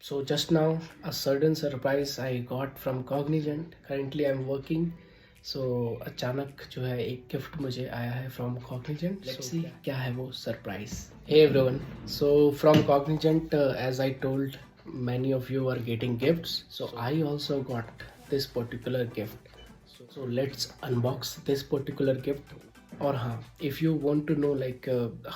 So just now a sudden surprise I got from Cognizant. Currently I'm working. So अचानक जो है एक gift मुझे आया है from Cognizant. Let's see क्या है वो surprise. Hey everyone. So from Cognizant, as I told, many of you are getting gifts. So I also got this particular gift. So let's unbox this particular gift. Or if you want to know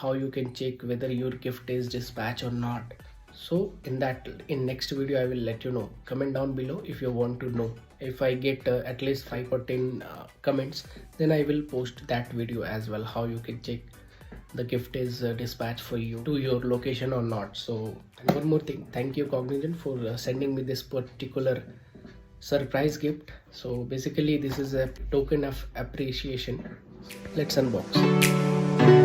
how you can check whether your gift is dispatched or not, so in next video I will let you know. Comment down below if you want to know. If I get at least 5 or 10 comments, then I will post that video as well, how you can check the gift is dispatched for you to your location or not. So and one more thing, thank you Cognizant for sending me this particular surprise gift. So basically this is a token of appreciation. Let's unbox.